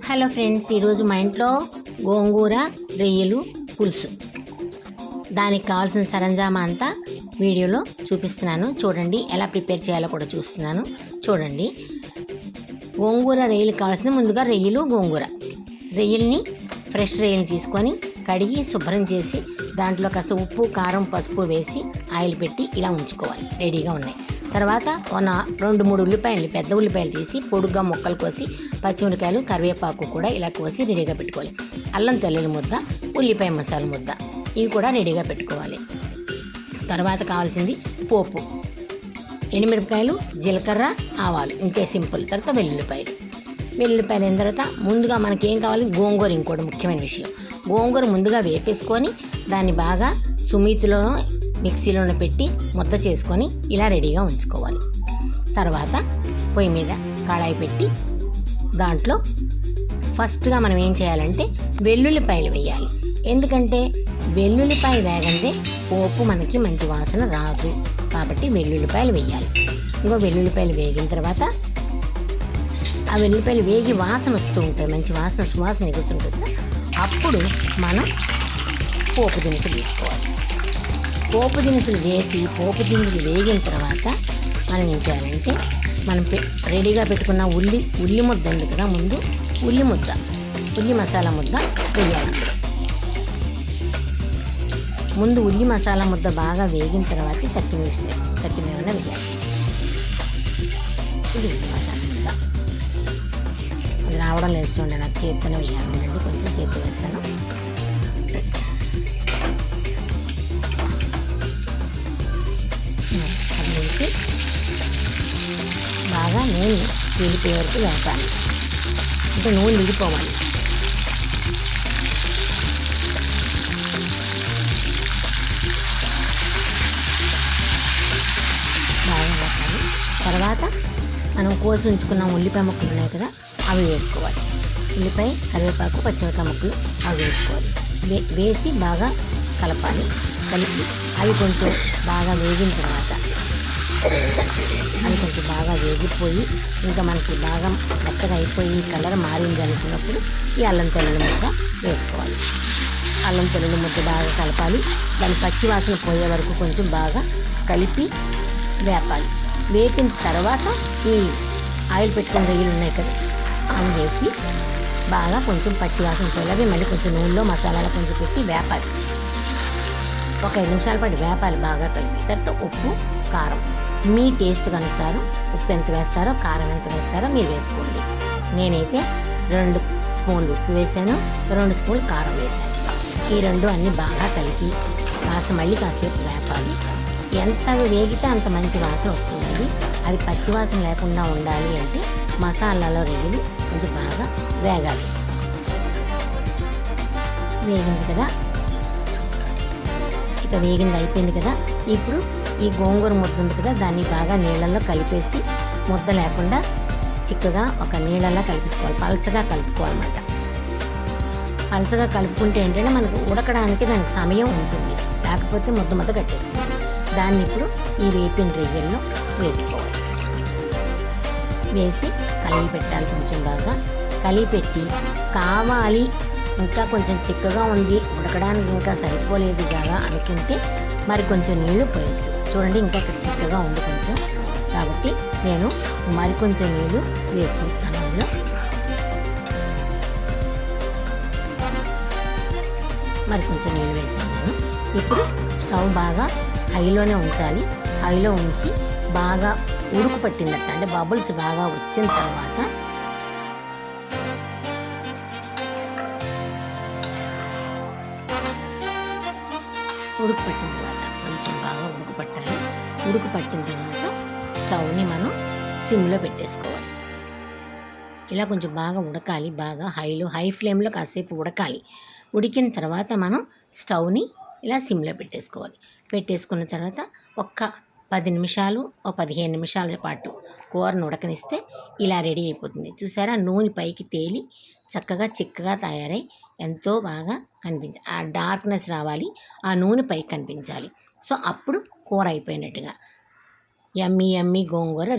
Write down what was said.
Hello friends, ఈరోజు మా ఇంట్లో గోంగూర రొయ్యలు పులుసు. దానికి కావాల్సిన సరంజామా అంతా వీడియోలో చూపిస్తున్నాను. చూడండి, ఎలా ప్రిపేర్ చేయాలో కూడా చూస్తున్నాను. చూడండి, గోంగూర రొయ్యలు కావాల్సిన ముందుగా రొయ్యల్ని ఫ్రెష్ రొయ్యల్ని తీసుకొని కడిగి శుభ్రం చేసి దాంట్లో కాస్త ఉప్పు, కారం, పసుపు వేసి ఆయిల్ పెట్టి ఇలా ఉంచుకోవాలి. రెడీగా ఉన్నాయి. తర్వాత 2-3 ఉల్లిపాయలు, పెద్ద ఉల్లిపాయలు తీసి పొడుగ్గా ముక్కలు కోసి, పచ్చిమిరకాయలు, కరివేపాకు కూడా ఇలా కోసి రెడీగా పెట్టుకోవాలి. అల్లం తెల్లుల్లి ముద్ద, ఉల్లిపాయ మసాలా ముద్ద, ఇవి కూడా రెడీగా పెట్టుకోవాలి. తర్వాత కావాల్సింది పోపు, ఎండుమిరపకాయలు, జీలకర్ర, ఆవాలు, ఇంతే సింపుల్. తర్వాత వెల్లుల్లిపాయలు అయిన తర్వాత ముందుగా మనకి ఏం కావాలి, గోంగూర. ఇంకోటి ముఖ్యమైన విషయం, గోంగూర ముందుగా వేపేసుకొని దాన్ని బాగా సుమీతిలోనో మిక్సీలోనో పెట్టి ముద్ద చేసుకొని ఇలా రెడీగా ఉంచుకోవాలి. తర్వాత పొయ్యి మీద కళాయి పెట్టి దాంట్లో ఫస్ట్గా మనం ఏం చేయాలంటే వెల్లుల్లిపాయలు వేయాలి. ఎందుకంటే వెల్లుల్లిపాయ వేగందే పోపు మనకి మంచి వాసన రాదు, కాబట్టి వెల్లుల్లిపాయలు వేయాలి. వెల్లుల్లిపాయలు వేగిన తర్వాత ఆ వెల్లుల్లిపాయలు వేగి వాసన వస్తూ ఉంటుంది, మంచి వాసన, సువాసన ఎగురుతుంటుంది. అప్పుడు మనం పోపు దినుసులు తీసుకోవాలి. పోపు దినుసులు వేసి పోపు దినుసులు వేగిన తర్వాత మనం ఏం చేయాలంటే మనం రెడీగా పెట్టుకున్న ఉల్లి ముద్ద ఉంది కదా, ముందు ఉల్లి మసాలా ముద్ద వేయాలి. ముందు ఉల్లి మసాలా ముద్ద బాగా వేగిన తర్వాత తక్కిన వేయాలి. ఇది ఉల్లి మసాలా ముద్ద. అది రావడం లేదు చూడండి, నాకు చేత్తోనే వేయాలి. కొంచెం చేతి వేస్తాను. అది వేసి బాగా నూనె తీలిపోయే వరకు వేపాలి. అంటే నూనె విడిపోవాలి. బాగా వేపాలి. తర్వాత మనం కోసి ఉంచుకున్న ఉల్లిపాయ ముక్కలు ఉన్నాయి కదా, అవి వేసుకోవాలి. ఉల్లిపాయ, కరివేపాకు, పచ్చిమిరపకాయ ముక్కలు అవి వేసుకోవాలి. వేసి బాగా కలిపి అవి కొంచెం బాగా వేగిన తర్వాత అది కొంచెం బాగా వేగిపోయి ఇంకా మనకి బాగా మెత్తగా అయిపోయి కలర్ మారింది అనుకున్నప్పుడు ఈ అల్లం తెల్లుల్లి ముద్ద వేసుకోవాలి. అల్లం తెల్లుల్లి ముద్ద బాగా కలపాలి. దాని పచ్చి వాసన పోయే వరకు కొంచెం బాగా కలిపి వేపాలి. వేపిన తర్వాత ఈ ఆయిల్ పెట్టుకున్న రొయ్యలు ఉన్నాయి కదా, అవి వేసి బాగా కొంచెం పచ్చి వాసన పోయేలాగే మళ్ళీ కొంచెం నూనెలో మసాలాలు కొంచెం పెట్టి వేపాలి. ఒక 5 నిమిషాల పాటు వేపాలి బాగా కలిపి. తర్వాత ఉప్పు, కారం మీ టేస్ట్కి అనుసారం ఉప్పు ఎంత వేస్తారో, కారం ఎంత వేస్తారో మీరు వేసుకోండి. నేనైతే 2 స్పూన్లు ఉప్పు వేసాను, 2 స్పూన్లు కారం వేసాను. ఈ 2 అన్నీ బాగా కలిపి మళ్ళీ కాసేపు వేపాలి. ఎంత వేగితే అంత మంచి వాసన వస్తుంది. అది పచ్చి వాసన లేకుండా ఉండాలి అంటే మసాలాలో రొయ్యలు కొంచెం బాగా వేగాలి. వేగింది కదా, ఇక వేగింది అయిపోయింది కదా. ఇప్పుడు ఈ గోంగూర ముద్ద ఉంది కదా, దాన్ని బాగా నీళ్ళల్లో కలిపేసి ముద్ద లేకుండా చిక్కగా ఒక నీళ్ళల్లో కలిపేసుకోవాలి. పలచగా కలుపుకోవాలన్నమాట. పలచగా కలుపుకుంటే ఏంటంటే మనకు ఉడకడానికి దానికి సమయం ఉంటుంది, లేకపోతే ముద్ద కట్టేస్తుంది. దాన్ని ఇప్పుడు ఈ వేపిన రొయ్యల్లో వేసుకోవాలి. వేసి కలిపి పెట్టాలి. కొంచెం బాగా కలిపెట్టి కావాలి ఇంకా కొంచెం చిక్కగా ఉంది, ఉడకడానికి ఇంకా సరిపోలేదు బాగా అనుకుంటే మరి కొంచెం నీళ్లు పోయచ్చు. చూడండి, ఇంకా ఇక్కడ చిక్కగా ఉంది కొంచెం, కాబట్టి నేను మరికొంచెం నీళ్లు వేసుకుంటాను. అందులో మరికొంచెం నీళ్ళు వేసాను నేను. ఇప్పుడు స్టవ్ బాగా హైలోనే ఉంచాలి. హైలో ఉంచి బాగా ఉడుకు పట్టిందట, అంటే బబుల్స్ బాగా వచ్చిన తర్వాత ఉడుకు పట్టిన తర్వాత కొంచెం బాగా ఉడుకు పట్టాలి. ఉడుకు పట్టిన తర్వాత స్టవ్ని మనం సిమ్లో పెట్టేసుకోవాలి. ఇలా కొంచెం బాగా ఉడకాలి. బాగా హై ఫ్లేమ్లో కాసేపు ఉడకాలి. ఉడికిన తర్వాత మనం స్టవ్ని ఇలా సిమ్లో పెట్టేసుకోవాలి. పెట్టేసుకున్న తర్వాత ఒక్క 10 నిమిషాలు, 15 నిమిషాల పాటు కూరను ఉడకనిస్తే ఇలా రెడీ అయిపోతుంది. చూసారా, నూనె పైకి తేలి చక్కగా చిక్కగా తయారై ఎంతో బాగా కనిపించాలి. ఆ డార్క్నెస్ రావాలి, ఆ నూనె పైకి కనిపించాలి. సో అప్పుడు కూర అయిపోయినట్టుగా. యమ్మీ గోంగూర